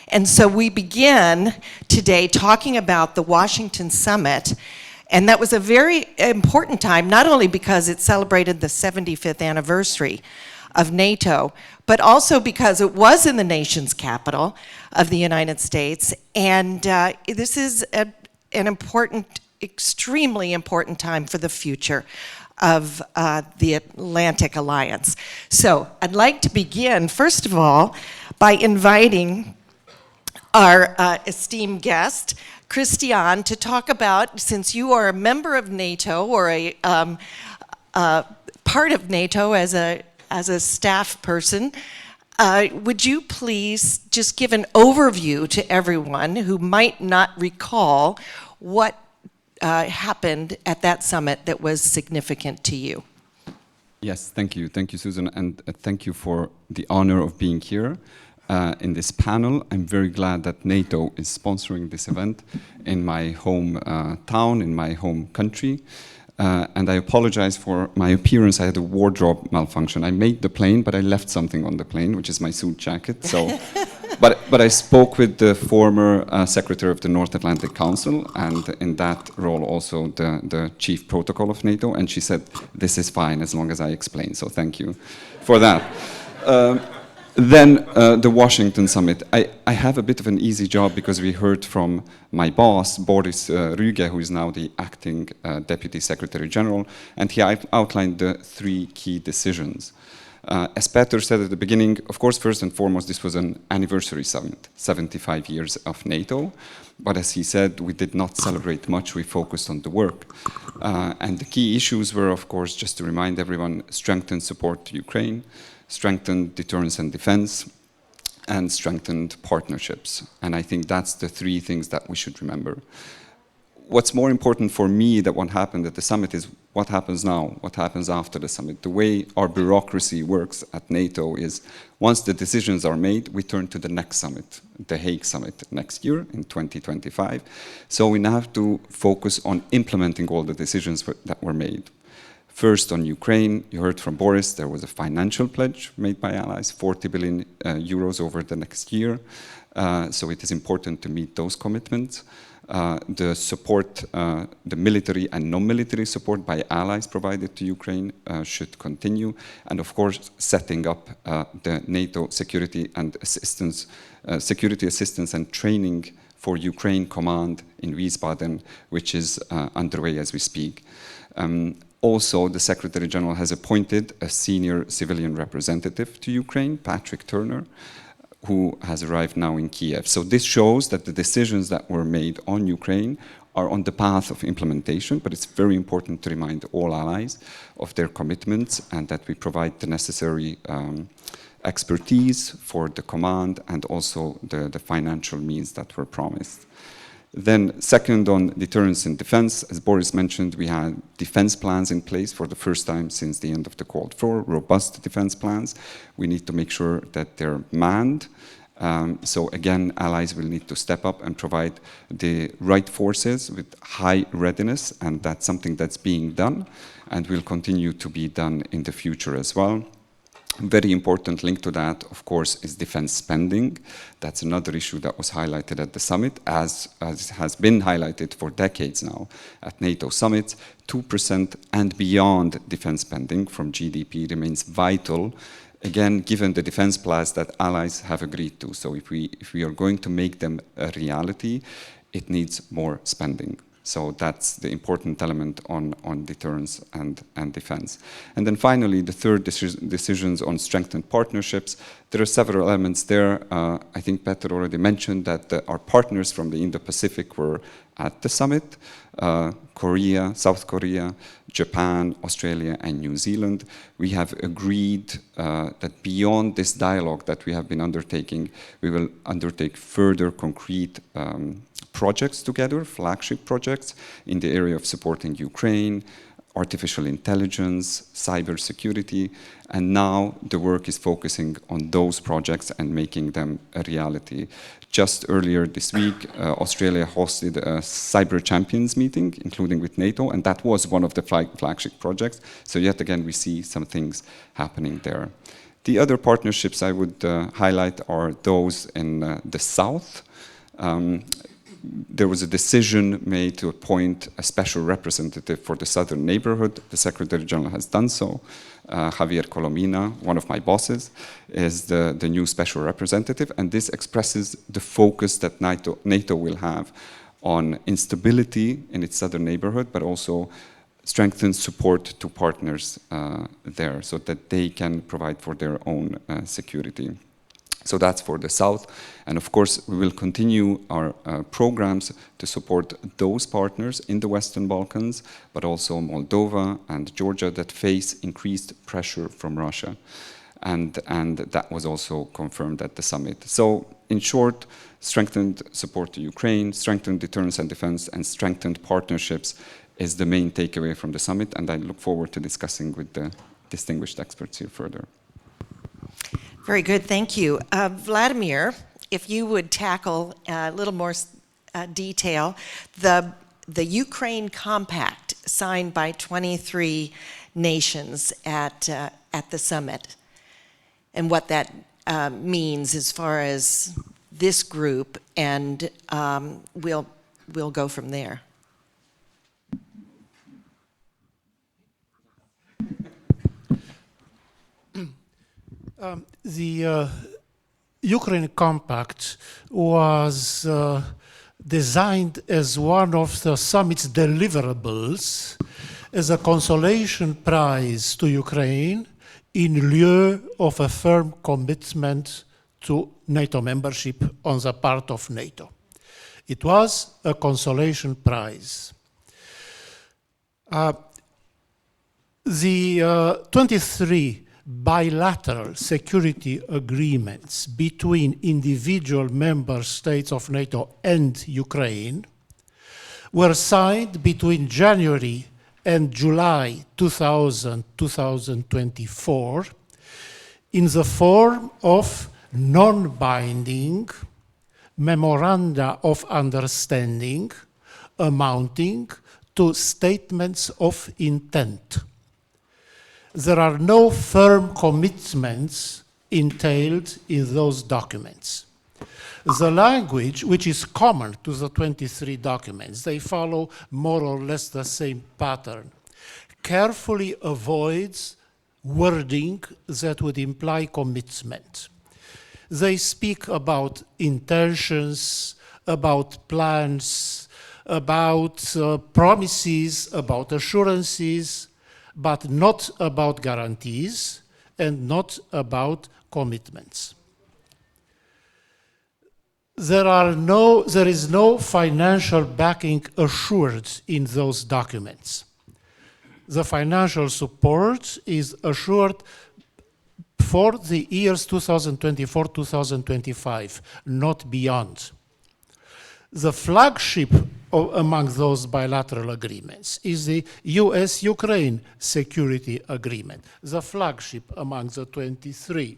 And so we begin today talking about the Washington Summit. And that was a very important time, not only because it celebrated the 75th anniversary of NATO, but also because it was in the nation's capital of the United States. And this is an important, extremely important time for the future of the Atlantic Alliance. So I'd like to begin, first of all, by inviting our esteemed guest, Krisztián, to talk about, since you are a member of NATO, or a part of NATO as a staff person, would you please just give an overview to everyone who might not recall what happened at that summit that was significant to you? Yes, thank you. Thank you, Susan, and thank you for the honor of being here in this panel. I'm very glad that NATO is sponsoring this event in my home town, in my home country. And I apologize for my appearance. I had a wardrobe malfunction. I made the plane, but I left something on the plane, which is my suit jacket. So, but I spoke with the former secretary of the North Atlantic Council, and in that role also the chief protocol of NATO, and she said, this is fine as long as I explain. So thank you for that. Then the Washington Summit. I have a bit of an easy job because we heard from my boss, Boris Rhoades, who is now the acting Deputy Secretary General, and he outlined the 3 key decisions. As Péter said at the beginning, of course, first and foremost, this was an anniversary summit, 75 years of NATO. But as he said, we did not celebrate much, we focused on the work. And the key issues were, of course, just to remind everyone, strengthened support to Ukraine, strengthened deterrence and defense, and strengthened partnerships. And I think that's the 3 things that we should remember. What's more important for me than what happened at the summit is what happens now, what happens after the summit. The way our bureaucracy works at NATO is once the decisions are made, we turn to the next summit, the Hague Summit next year in 2025. So we now have to focus on implementing all the decisions that were made. First, on Ukraine, you heard from Boris, there was a financial pledge made by allies, 40 billion euros over the next year. So it is important to meet those commitments. The support, the military and non-military support by allies provided to Ukraine should continue. And of course, setting up the NATO security assistance and training for Ukraine Command in Wiesbaden, which is underway as we speak. Also, the Secretary General has appointed a senior civilian representative to Ukraine, Patrick Turner, who has arrived now in Kiev. So this shows that the decisions that were made on Ukraine are on the path of implementation, but it's very important to remind all allies of their commitments and that we provide the necessary expertise for the command and also the financial means that were promised. Then second, on deterrence and defense, as Boris mentioned, we had defense plans in place for the first time since the end of the Cold War, robust defense plans. We need to make sure that they're manned. So again, allies will need to step up and provide the right forces with high readiness, and that's something that's being done and will continue to be done in the future as well. Very important link to that, of course, is defense spending. That's another issue that was highlighted at the summit, as has been highlighted for decades now at NATO summits. 2% and beyond defense spending from GDP remains vital, again, given the defense plans that allies have agreed to. So if we are going to make them a reality, it needs more spending. So that's the important element on deterrence and defense. And then finally, the third decisions on strengthened partnerships. There are several elements there. I think Péter already mentioned that our partners from the Indo-Pacific were at the summit. Korea, South Korea, Japan, Australia, and New Zealand. We have agreed that beyond this dialogue that we have been undertaking, we will undertake further concrete projects together, flagship projects in the area of supporting Ukraine, artificial intelligence, cybersecurity, and now the work is focusing on those projects and making them a reality. Just earlier this week, Australia hosted a Cyber Champions meeting, including with NATO, and that was one of the flagship projects. So yet again, we see some things happening there. The other partnerships I would highlight are those in the south. There was a decision made to appoint a special representative for the southern neighborhood. The Secretary General has done so. Javier Colomina, one of my bosses, is the new special representative, and this expresses the focus that NATO will have on instability in its southern neighborhood, but also strengthen support to partners there so that they can provide for their own security. So that's for the south. And of course, we will continue our programs to support those partners in the Western Balkans, but also Moldova and Georgia that face increased pressure from Russia. And that was also confirmed at the summit. So in short, strengthened support to Ukraine, strengthened deterrence and defense, and strengthened partnerships is the main takeaway from the summit. And I look forward to discussing with the distinguished experts here further. Very good, thank you. Vladimir, if you would tackle a little more detail, the Ukraine Compact signed by 23 nations at the summit, and what that means as far as this group, and we'll go from there. The Ukraine Compact was designed as one of the summit's deliverables as a consolation prize to Ukraine in lieu of a firm commitment to NATO membership on the part of NATO. It was a consolation prize. The 23 bilateral security agreements between individual member states of NATO and Ukraine were signed between January and July 2024 in the form of non-binding memoranda of understanding amounting to statements of intent. There are no firm commitments entailed in those documents. The language, which is common to the 23 documents, they follow more or less the same pattern, carefully avoids wording that would imply commitment. They speak about intentions, about plans, about promises, about assurances, but not about guarantees and not about commitments. There is no financial backing assured in those documents. The financial support is assured for the years 2024-2025, not beyond. The flagship among those bilateral agreements is the US-Ukraine Security Agreement, the flagship among the 23.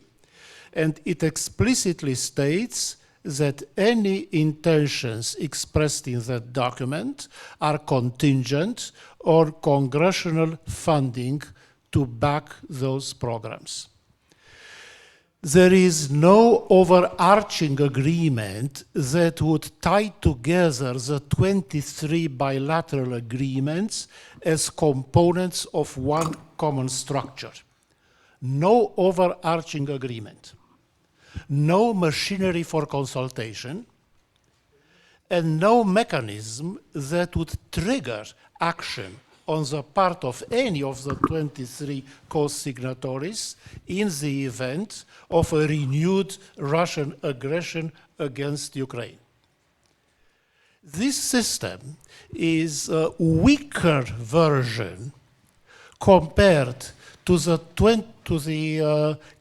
And it explicitly states that any intentions expressed in that document are contingent on congressional funding to back those programs. There is no overarching agreement that would tie together the 23 bilateral agreements as components of one common structure. No overarching agreement, no machinery for consultation, and no mechanism that would trigger action on the part of any of the 23 co-signatories in the event of a renewed Russian aggression against Ukraine. This system is a weaker version compared to the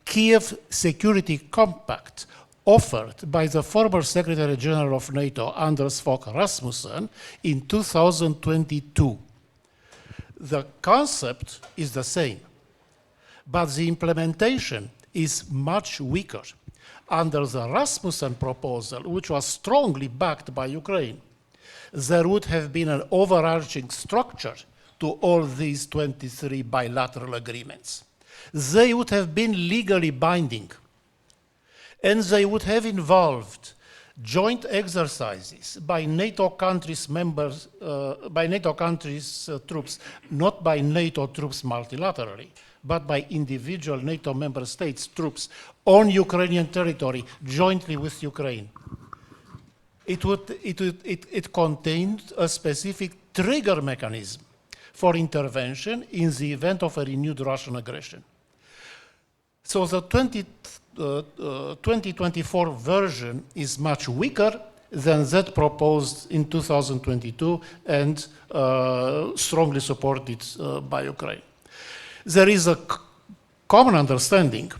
Kiev Security Compact offered by the former Secretary General of NATO, Anders Fogh Rasmussen, in 2022. The concept is the same, but the implementation is much weaker. Under the Rasmussen proposal, which was strongly backed by Ukraine, there would have been an overarching structure to all these 23 bilateral agreements. They would have been legally binding, and they would have involved joint exercises by NATO countries' members, by NATO countries' troops, not by NATO troops multilaterally, but by individual NATO member states' troops on Ukrainian territory, jointly with Ukraine. It contained a specific trigger mechanism for intervention in the event of a renewed Russian aggression. So the 2024 version is much weaker than that proposed in 2022 and strongly supported by Ukraine. There is a common understanding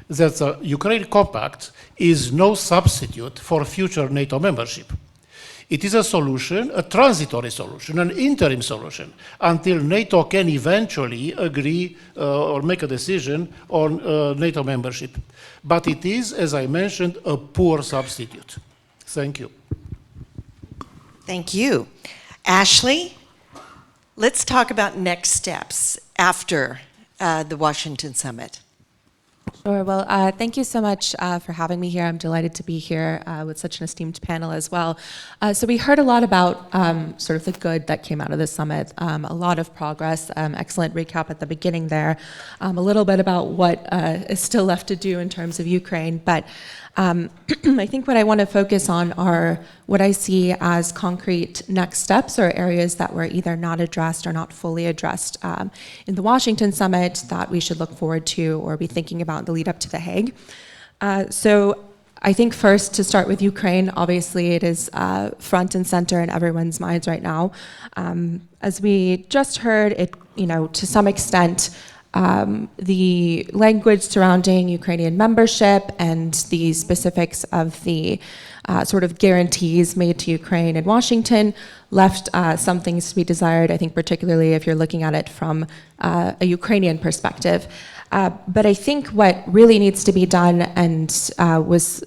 that the Ukraine Compact is no substitute for future NATO membership. It is a solution, a transitory solution, an interim solution, until NATO can eventually agree or make a decision on NATO membership. But it is, as I mentioned, a poor substitute. Thank you. Thank you. Ashley, let's talk about next steps after the Washington summit. Sure. Well, thank you so much for having me here. I'm delighted to be here with such an esteemed panel as well. So we heard a lot about sort of the good that came out of the summit, a lot of progress, excellent recap at the beginning there, a little bit about what is still left to do in terms of Ukraine. But I think what I want to focus on are what I see as concrete next steps or areas that were either not addressed or not fully addressed in the Washington summit that we should look forward to or be thinking about in the lead up to The Hague. So I think first to start with Ukraine, obviously it is front and center in everyone's minds right now. As we just heard, it, to some extent, the language surrounding Ukrainian membership and the specifics of the sort of guarantees made to Ukraine in Washington left some things to be desired, I think particularly if you're looking at it from a Ukrainian perspective. But I think what really needs to be done and was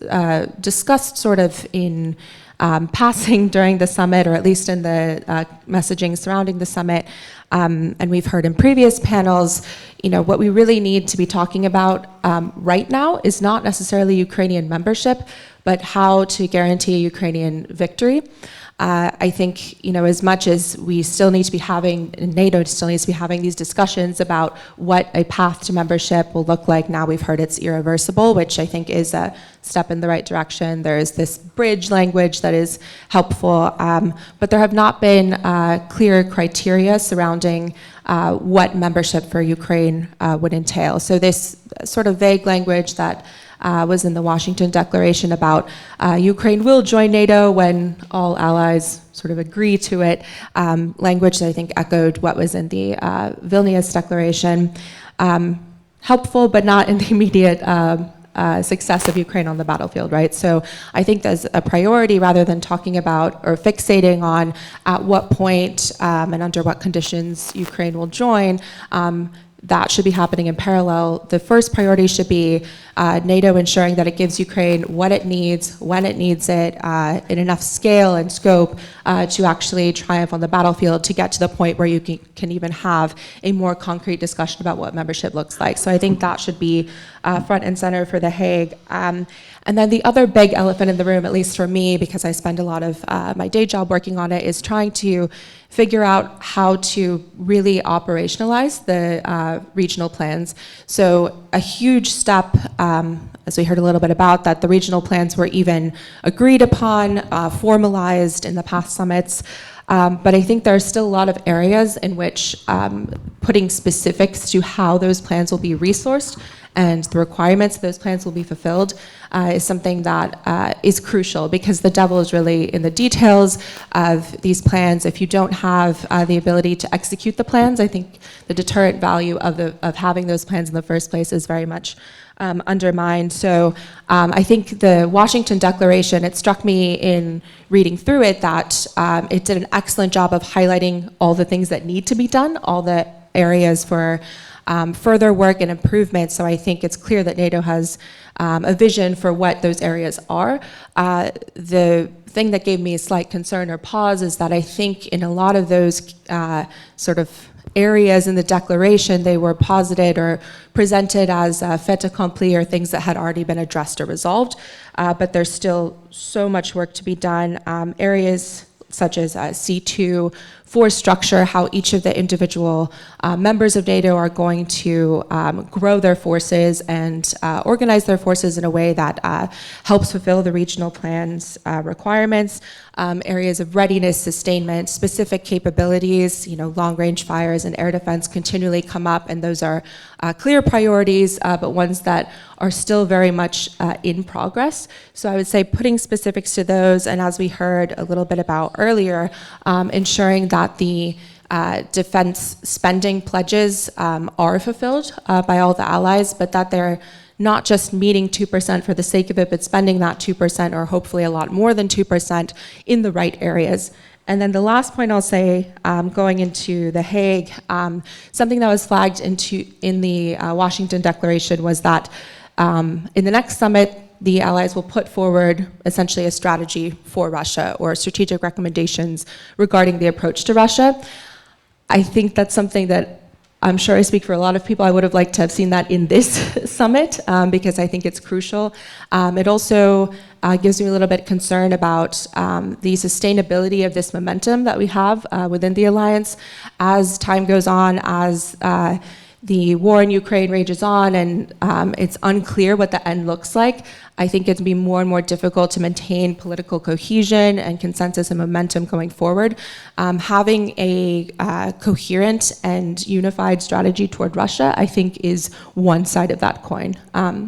discussed sort of in passing during the summit, or at least in the messaging surrounding the summit, and we've heard in previous panels, what we really need to be talking about right now is not necessarily Ukrainian membership, but how to guarantee a Ukrainian victory. I think, as much as we still need to be having, NATO still needs to be having these discussions about what a path to membership will look like. Now we've heard it's irreversible, which I think is a step in the right direction. There is this bridge language that is helpful, but there have not been clear criteria surrounding what membership for Ukraine would entail. So this sort of vague language that was in the Washington Declaration about Ukraine will join NATO when all allies sort of agree to it, language that I think echoed what was in the Vilnius Declaration. Helpful, but not in the immediate success of Ukraine on the battlefield, right? So I think there's a priority rather than talking about or fixating on at what point and under what conditions Ukraine will join. That should be happening in parallel. The first priority should be NATO ensuring that it gives Ukraine what it needs, when it needs it, in enough scale and scope to actually triumph on the battlefield, to get to the point where you can even have a more concrete discussion about what membership looks like. So I think that should be front and center for The Hague. And then the other big elephant in the room, at least for me, because I spend a lot of my day job working on it, is trying to figure out how to really operationalize the regional plans. So a huge step, as we heard a little bit about, that the regional plans were even agreed upon, formalized in the past summits. But I think there are still a lot of areas in which putting specifics to how those plans will be resourced and the requirements of those plans will be fulfilled is something that is crucial, because the devil is really in the details of these plans. If you don't have the ability to execute the plans, I think the deterrent value of having those plans in the first place is very much undermined. So I think the Washington Declaration, it struck me in reading through it that it did an excellent job of highlighting all the things that need to be done, all the areas for further work and improvement. So I think it's clear that NATO has a vision for what those areas are. The thing that gave me a slight concern or pause is that I think in a lot of those sort of areas in the declaration, they were posited or presented as fait accompli or things that had already been addressed or resolved, but there's still so much work to be done. Areas such as C2, force structure, how each of the individual members of NATO are going to grow their forces and organize their forces in a way that helps fulfill the regional plan's requirements. Areas of readiness, sustainment, specific capabilities, long-range fires and air defense continually come up, and those are clear priorities, but ones that are still very much in progress. So I would say putting specifics to those, and as we heard a little bit about earlier, ensuring that the defense spending pledges are fulfilled by all the allies, but that they're not just meeting 2% for the sake of it, but spending that 2% or hopefully a lot more than 2% in the right areas. And then the last point I'll say, going into The Hague, something that was flagged in the Washington Declaration was that in the next summit, the allies will put forward essentially a strategy for Russia or strategic recommendations regarding the approach to Russia. I think that's something that I'm sure I speak for a lot of people. I would have liked to have seen that in this summit because I think it's crucial. It also gives me a little bit concern about the sustainability of this momentum that we have within the alliance as time goes on, as the war in Ukraine rages on, and it's unclear what the end looks like. I think it'd be more and more difficult to maintain political cohesion and consensus and momentum going forward. Having a coherent and unified strategy toward Russia, I think, is one side of that coin.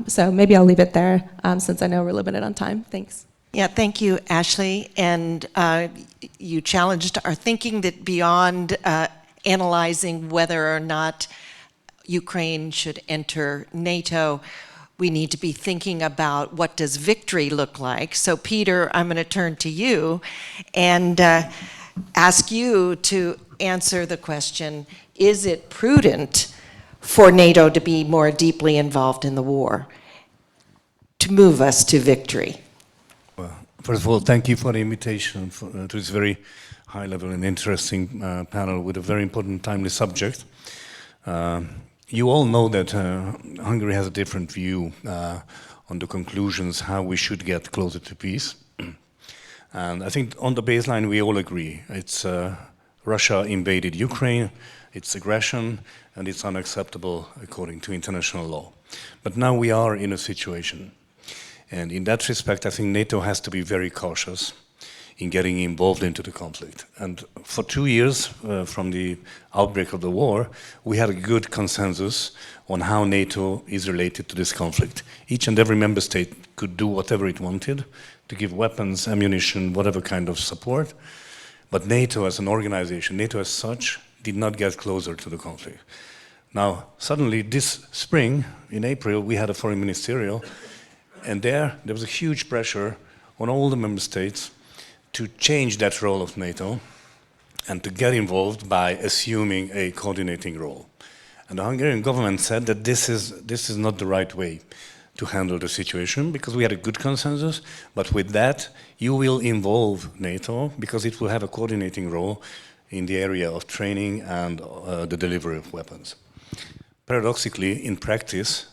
So maybe I'll leave it there since I know we're limited on time. Thanks. Yeah, thank you, Ashley. And you challenged our thinking that beyond analyzing whether or not Ukraine should enter NATO, we need to be thinking about what does victory look like. So Peter, I'm going to turn to you and ask you to answer the question, is it prudent for NATO to be more deeply involved in the war to move us to victory? Well, first of all, thank you for the invitation to this very high-level and interesting panel with a very important, timely subject. You all know that Hungary has a different view on the conclusions, how we should get closer to peace. And I think on the baseline we all agree. It's Russia invaded Ukraine, it's aggression, and it's unacceptable according to international law. But now we are in a situation. And in that respect, I think NATO has to be very cautious in getting involved into the conflict. And for 2 years from the outbreak of the war, we had a good consensus on how NATO is related to this conflict. Each and every member state could do whatever it wanted to give weapons, ammunition, whatever kind of support. But NATO as an organization, NATO as such, did not get closer to the conflict. Now, suddenly this spring, in April, we had a foreign ministerial, and there was a huge pressure on all the member states to change that role of NATO and to get involved by assuming a coordinating role. And the Hungarian government said that this is not the right way to handle the situation because we had a good consensus, but with that you will involve NATO because it will have a coordinating role in the area of training and the delivery of weapons. Paradoxically, in practice,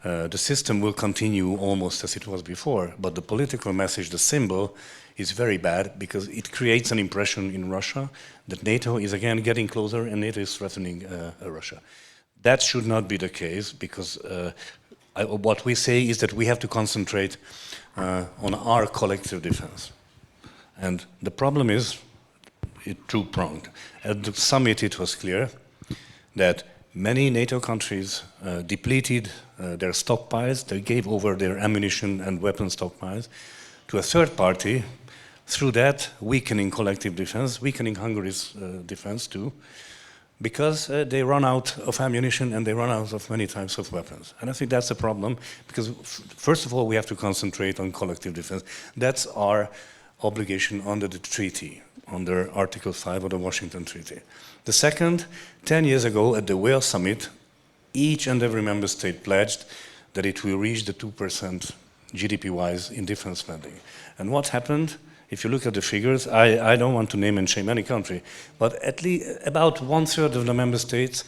the system will continue almost as it was before, but the political message, the symbol, is very bad because it creates an impression in Russia that NATO is again getting closer and NATO is threatening Russia. That should not be the case because what we say is that we have to concentrate on our collective defense. And the problem is two-pronged. At the summit it was clear that many NATO countries depleted their stockpiles, they gave over their ammunition and weapon stockpiles to a third party, through that weakening collective defense, weakening Hungary's defense too, because they run out of ammunition and they run out of many types of weapons. And I think that's a problem, because first of all we have to concentrate on collective defense. That's our obligation under the treaty, under Article 5 of the Washington Treaty. The second, 10 years ago at the Wales Summit, each and every member state pledged that it will reach the 2% GDP-wise in defense spending. And what happened? If you look at the figures, I don't want to name and shame any country, but at least about 1/3 of the member states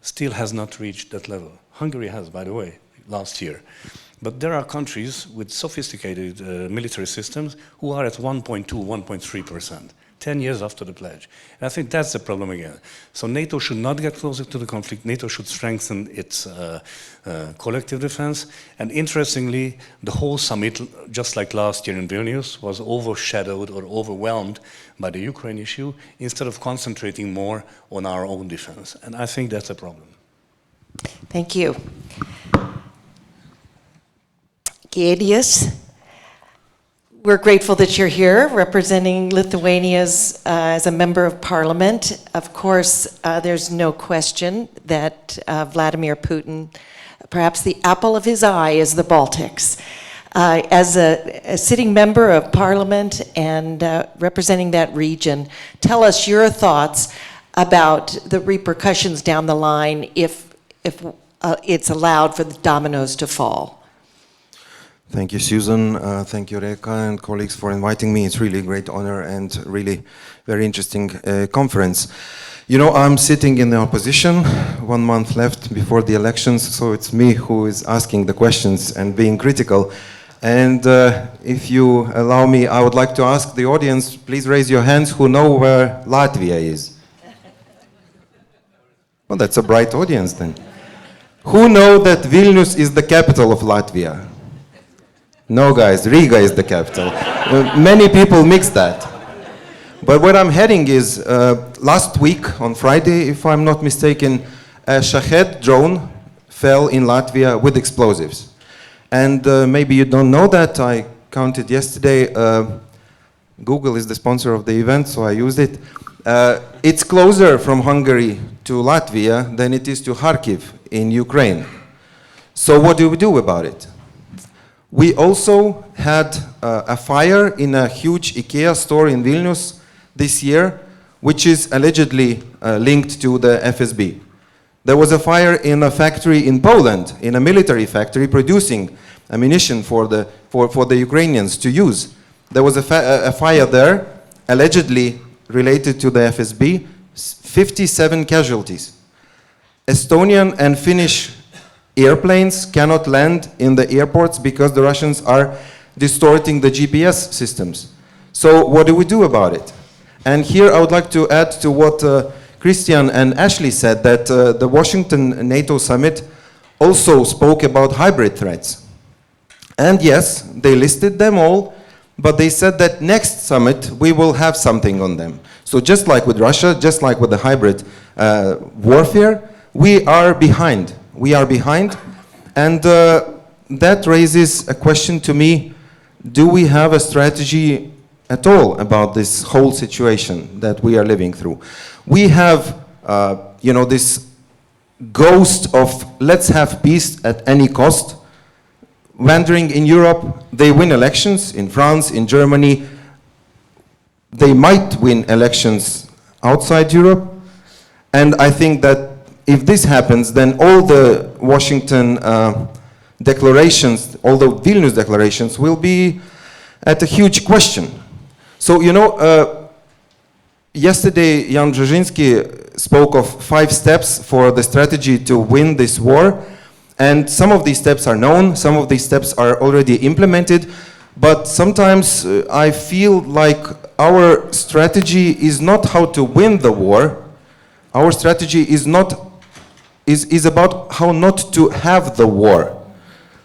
still has not reached that level. Hungary has, by the way, last year. But there are countries with sophisticated military systems who are at 1.2, 1.3%, 10 years after the pledge. And I think that's the problem again. So NATO should not get closer to the conflict. NATO should strengthen its collective defense. And interestingly, the whole summit, just like last year in Vilnius, was overshadowed or overwhelmed by the Ukraine issue instead of concentrating more on our own defense. And I think that's a problem. Thank you. Giedrius, we're grateful that you're here representing Lithuania's as a member of parliament. Of course, there's no question that Vladimir Putin, perhaps the apple of his eye is the Baltics. As a sitting member of parliament and representing that region, tell us your thoughts about the repercussions down the line if it's allowed for the dominoes to fall. Thank you, Susan. Thank you, Reka and colleagues, for inviting me. It's really a great honor and really very interesting conference. You know, I'm sitting in the opposition, 1 month left before the elections, so it's me who is asking the questions and being critical. And if you allow me, I would like to ask the audience, please raise your hands who know where Latvia is. Well, that's a bright audience then. Who know that Vilnius is the capital of Latvia? No, guys, Riga is the capital. Many people mix that. But where I'm heading is, last week on Friday, if I'm not mistaken, a Shahed drone fell in Latvia with explosives. And maybe you don't know that, I counted yesterday. Google is the sponsor of the event, so I used it. It's closer from Hungary to Latvia than it is to Kharkiv in Ukraine. So what do we do about it? We also had a fire in a huge IKEA store in Vilnius this year, which is allegedly linked to the FSB. There was a fire in a factory in Poland, in a military factory producing ammunition for the Ukrainians to use. There was a fire there, allegedly related to the FSB, 57 casualties. Estonian and Finnish airplanes cannot land in the airports because the Russians are distorting the GPS systems. So what do we do about it? And here I would like to add to what Krisztián and Ashley said, that the Washington NATO summit also spoke about hybrid threats. And yes, they listed them all, but they said that next summit we will have something on them. So just like with Russia, just like with the hybrid warfare, we are behind. We are behind, and that raises a question to me: do we have a strategy at all about this whole situation that we are living through? We have, you know, this ghost of let's have peace at any cost. Wandering in Europe, they win elections in France, in Germany. They might win elections outside Europe, and I think that if this happens, then all the Washington declarations, all the Vilnius declarations will be at a huge question. So, you know, yesterday Jan Brzezinski spoke of 5 steps for the strategy to win this war. And some of these steps are known, some of these steps are already implemented. But sometimes I feel like our strategy is not how to win the war. Our strategy is about how not to have the war.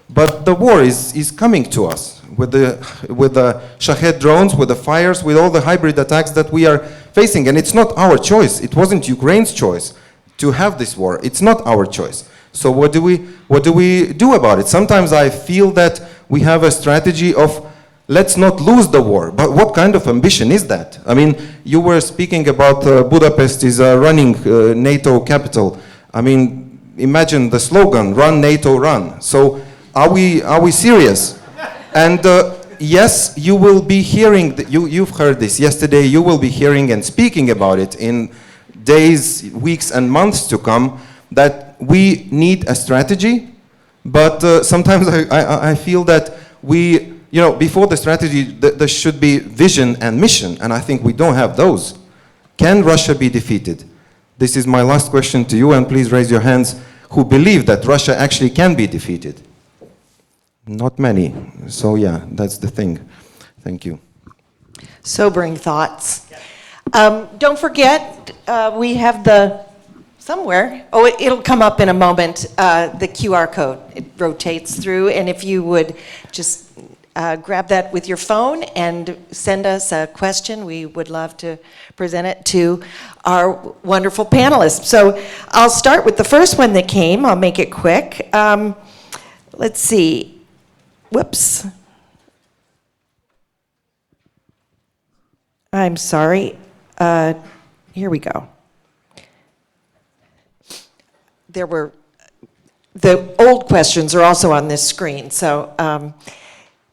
But the war is coming to us with the Shahed drones, with the fires, with all the hybrid attacks that we are facing. And it's not our choice. It wasn't Ukraine's choice to have this war. It's not our choice. So what do we do about it? Sometimes I feel that we have a strategy of let's not lose the war. But what kind of ambition is that? I mean, you were speaking about Budapest is a running NATO capital. I mean, imagine the slogan, run NATO run. So are we serious? And yes, you will be hearing, you've heard this yesterday, you will be hearing and speaking about it in days, weeks and months to come, that we need a strategy, but sometimes I feel that we you know, before the strategy, there should be vision and mission, and I think we don't have those. Can Russia be defeated? This is my last question to you, and please raise your hands who believe that Russia actually can be defeated. Not many. So yeah, that's the thing. Thank you. Sobering thoughts. Don't forget, we have somewhere, it'll come up in a moment, the QR code. It rotates through, and if you would just grab that with your phone and send us a question, we would love to present it to our wonderful panelists. So I'll start with the first one that came. I'll make it quick. Let's see. Whoops. I'm sorry. Here we go. The old questions are also on this screen.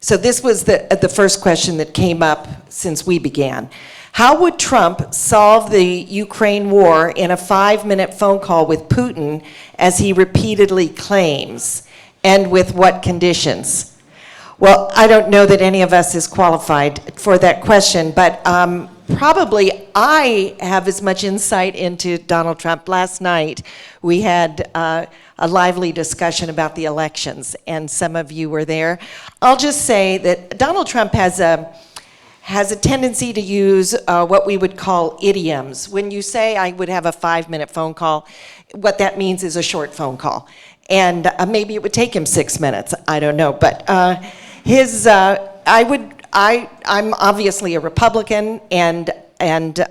So this was the first question that came up since we began. How would Trump solve the Ukraine war in a 5-minute phone call with Putin, as he repeatedly claims, and with what conditions? Well, I don't know that any of us is qualified for that question, but probably I have as much insight into Donald Trump. Last night, we had a lively discussion about the elections, and some of you were there. I'll just say that Donald Trump has a tendency to use what we would call idioms. When you say I would have a 5-minute phone call, what that means is a short phone call. And maybe it would take him 6 minutes, I don't know. But I'm obviously a Republican, and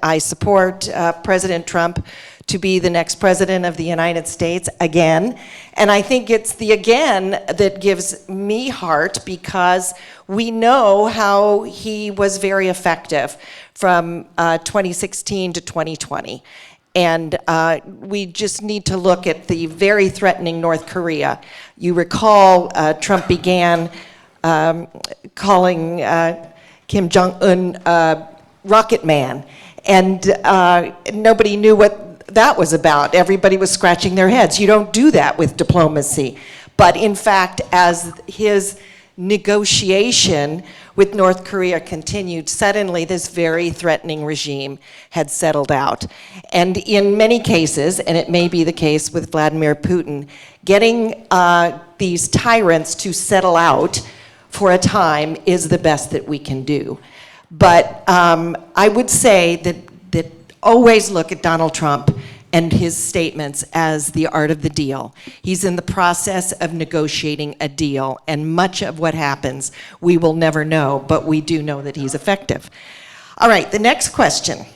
I support President Trump to be the next president of the United States again. And I think it's the again that gives me heart, because we know how he was very effective from 2016 to 2020. And we just need to look at the very threatening North Korea. You recall Trump began calling Kim Jong-un Rocket Man, and nobody knew what that was about. Everybody was scratching their heads. You don't do that with diplomacy. But in fact, as his negotiation with North Korea continued, suddenly this very threatening regime had settled out. And in many cases, and it may be the case with Vladimir Putin, getting these tyrants to settle out for a time is the best that we can do. But I would say that always look at Donald Trump and his statements as the art of the deal. He's in the process of negotiating a deal, and much of what happens we will never know, but we do know that he's effective. All right, the next question.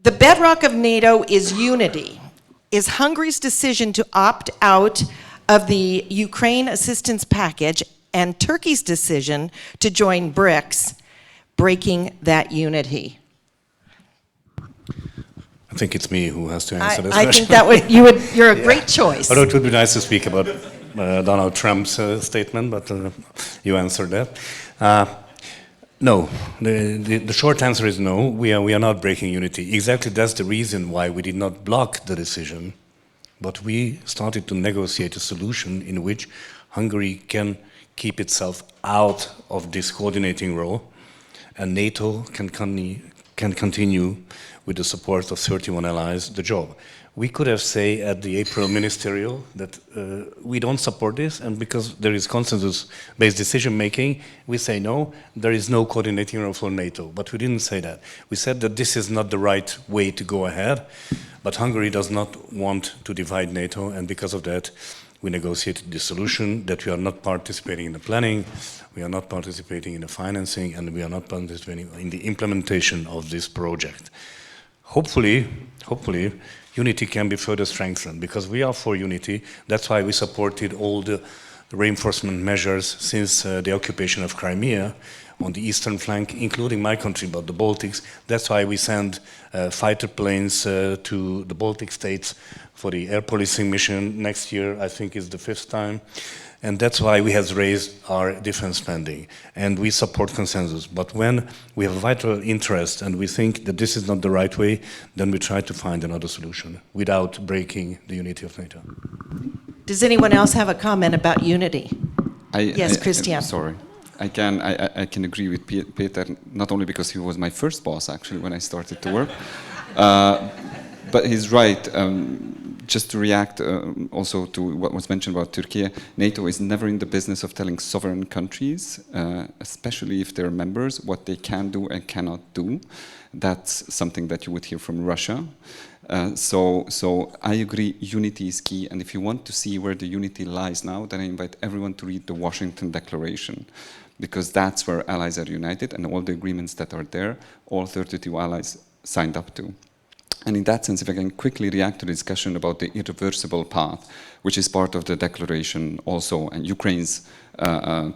The bedrock of NATO is unity. Is Hungary's decision to opt out of the Ukraine assistance package and Turkey's decision to join BRICS breaking that unity? I think it's me who has to answer this I question. think you're a great choice. Although it would be nice to speak about Donald Trump's statement, but you answered that. No, the short answer is no. We are not breaking unity. Exactly, that's the reason why we did not block the decision, but we started to negotiate a solution in which Hungary can keep itself out of this coordinating role, and NATO can continue with the support of 31 allies the job. We could have said at the April ministerial that we don't support this, and because there is consensus-based decision-making, we say no, there is no coordinating role for NATO. But we didn't say that. We said that this is not the right way to go ahead, but Hungary does not want to divide NATO, and because of that, we negotiated the solution that we are not participating in the planning, we are not participating in the financing, and we are not participating in the implementation of this project. Hopefully, unity can be further strengthened, because we are for unity. That's why we supported all the reinforcement measures since the occupation of Crimea on the eastern flank, including my country, but the Baltics. That's why we send fighter planes to the Baltic states for the air policing mission next year. I think is the 5th time. And that's why we have raised our defense spending. And we support consensus. But when we have a vital interest and we think that this is not the right way, then we try to find another solution without breaking the unity of NATO. Does anyone else have a comment about unity? Yes, Krisztián. Sorry. I can agree with Péter, not only because he was my first boss, actually, when I started to work, but he's right. Just to react also to what was mentioned about Turkey, NATO is never in the business of telling sovereign countries, especially if they're members, what they can do and cannot do. That's something that you would hear from Russia. So I agree, unity is key, and if you want to see where the unity lies now, then I invite everyone to read the Washington Declaration, because that's where allies are united, and all the agreements that are there, all 32 allies signed up to. And in that sense, if I can quickly react to the discussion about the irreversible path, which is part of the declaration also, and Ukraine's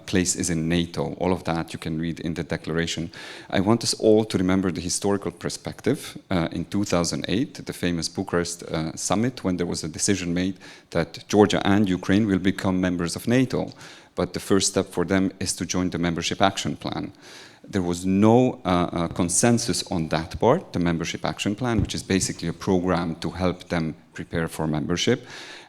place is in NATO, all of that you can read in the declaration. I want us all to remember the historical perspective. In 2008, the famous Bucharest summit, when there was a decision made that Georgia and Ukraine will become members of NATO. But the first step for them is to join the membership action plan. There was no consensus on that part, the membership action plan, which is basically a program to help them prepare for membership.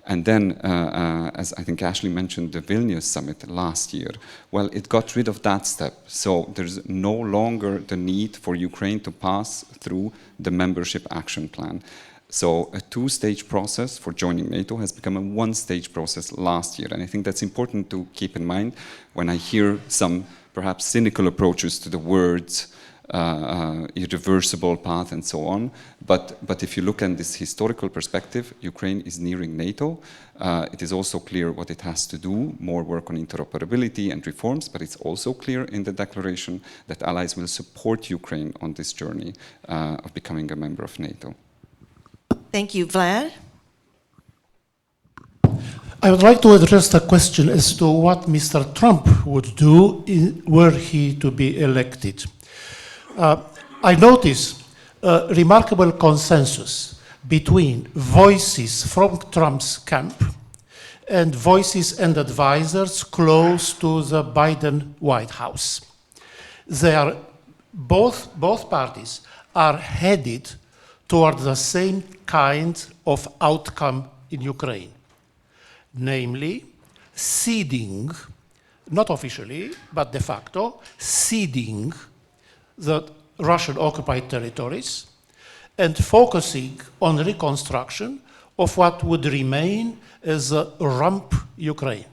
And then, as I think Ashley mentioned, the Vilnius summit last year, well, it got rid of that step. So there's no longer the need for Ukraine to pass through the membership action plan. So a two-stage process for joining NATO has become a one-stage process last year. And I think that's important to keep in mind when I hear some perhaps cynical approaches to the words irreversible path and so on. But if you look at this historical perspective, Ukraine is nearing NATO. It is also clear what it has to do, more work on interoperability and reforms, but it's also clear in the declaration that allies will support Ukraine on this journey of becoming a member of NATO. Thank you. Vlad? I would like to address the question as to what Mr. Trump would do were he to be elected. I notice a remarkable consensus between voices from Trump's camp and voices and advisors close to the Biden White House. They are both parties are headed toward the same kind of outcome in Ukraine, namely ceding, not officially, but de facto, ceding the Russian-occupied territories and focusing on reconstruction of what would remain as a rump Ukraine.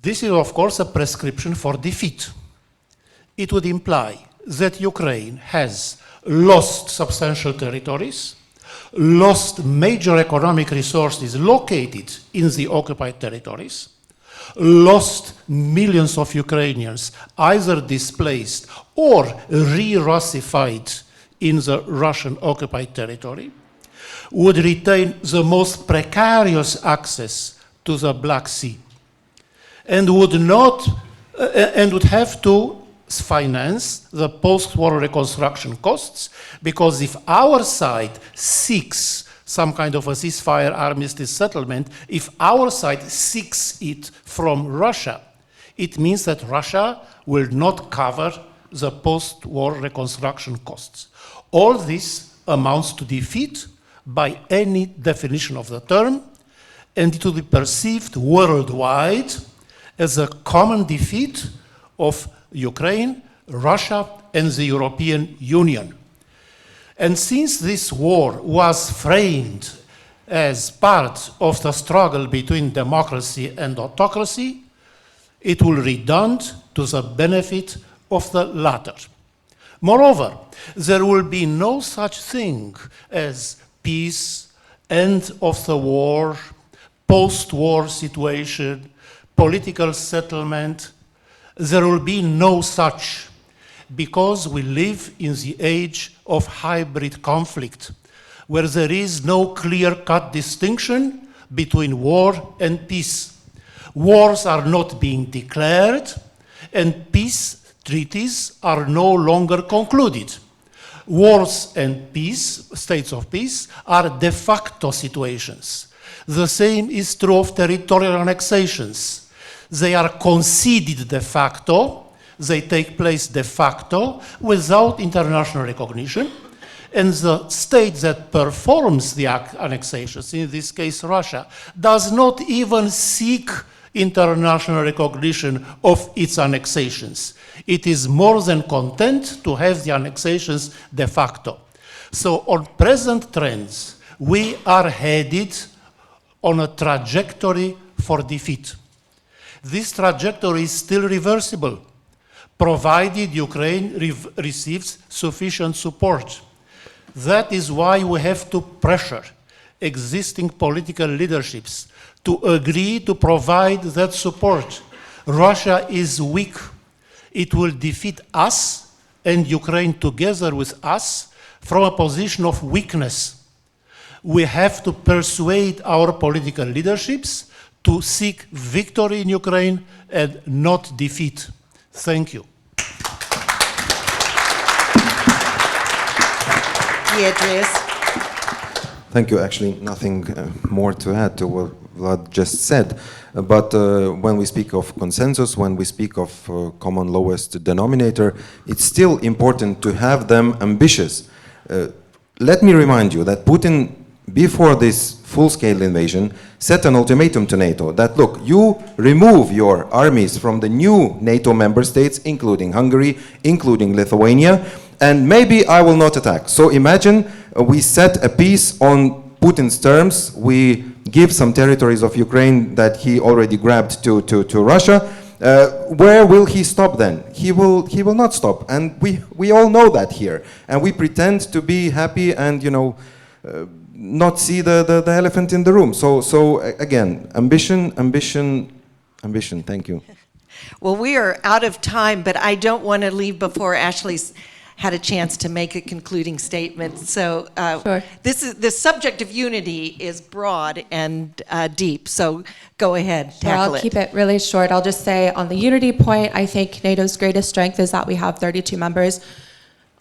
This is, of course, a prescription for defeat. It would imply that Ukraine has lost substantial territories, lost major economic resources located in the occupied territories, lost millions of Ukrainians either displaced or re-Russified in the Russian-occupied territory, would retain the most precarious access to the Black Sea, and would have to finance the post-war reconstruction costs, because if our side seeks some kind of a ceasefire armistice settlement, if our side seeks it from Russia, it means that Russia will not cover the post-war reconstruction costs. All this amounts to defeat by any definition of the term, and it will be perceived worldwide as a common defeat of Ukraine, Russia, and the European Union. And since this war was framed as part of the struggle between democracy and autocracy, it will redound to the benefit of the latter. Moreover, there will be no such thing as peace, end of the war, post-war situation, political settlement. There will be no such, because we live in the age of hybrid conflict, where there is no clear-cut distinction between war and peace. Wars are not being declared, and peace treaties are no longer concluded. Wars and peace, states of peace, are de facto situations. The same is true of territorial annexations. They are conceded de facto, they take place de facto without international recognition, and the state that performs the annexations, in this case Russia, does not even seek international recognition of its annexations. It is more than content to have the annexations de facto. So on present trends, we are headed on a trajectory for defeat. This trajectory is still reversible, provided Ukraine receives sufficient support. That is why we have to pressure existing political leaderships to agree to provide that support. Russia is weak. It will defeat us and Ukraine together with us from a position of weakness. We have to persuade our political leaderships to seek victory in Ukraine and not defeat. Thank you. Giedrius. Thank you. Actually, nothing more to add to what Vlad just said. But when we speak of consensus, when we speak of common lowest denominator, it's still important to have them ambitious. Let me remind you that Putin, before this full-scale invasion, set an ultimatum to NATO that, look, you remove your armies from the new NATO member states, including Hungary, including Lithuania, and maybe I will not attack. So imagine we set a peace on Putin's terms. We give some territories of Ukraine that he already grabbed to Russia. Where will he stop then? He will not stop, and we all know that here. And we pretend to be happy and not see the elephant in the room. So again, ambition. Thank you. Well, we are out of time, but I don't want to leave before Ashley's had a chance to make a concluding statement. So Sure. the subject of unity is broad and deep. So go ahead, Sure, tackle I'll keep it really short. I'll just say on the unity point, I think NATO's greatest strength is that we have 32 members.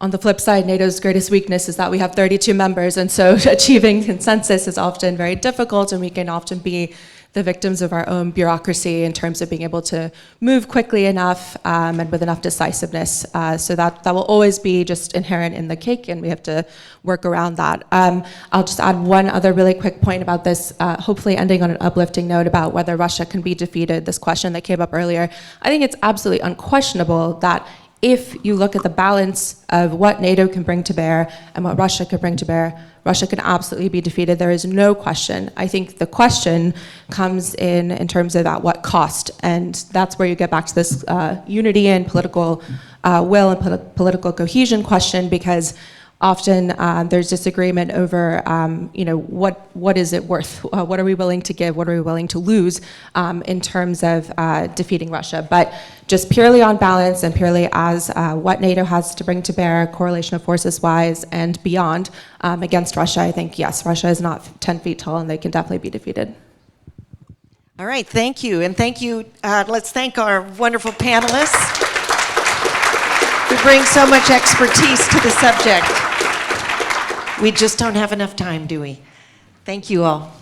On the flip side, NATO's greatest weakness is that we have 32 members, and so achieving consensus is often very difficult, and we can often be the victims of our own bureaucracy in terms of being able to move quickly enough and with enough decisiveness. So that will always be just inherent in the cake, and we have to work around that. I'll just add one other really quick point about this, hopefully ending on an uplifting note about whether Russia can be defeated, this question that came up earlier. I think it's absolutely unquestionable that if you look at the balance of what NATO can bring to bear and what Russia could bring to bear, Russia can absolutely be defeated. There is no question. I think the question comes in terms of at what cost, and that's where you get back to this unity and political will and political cohesion question, because often there's disagreement over, what is it worth? What are we willing to give? What are we willing to lose in terms of defeating Russia? But just purely on balance and purely as what NATO has to bring to bear, correlation of forces wise and beyond against Russia, I think, yes, Russia is not 10 feet tall and they can definitely be defeated. All right, thank you. And thank you. Let's thank our wonderful panelists who bring so much expertise to the subject. We just don't have enough time, do we? Thank you all.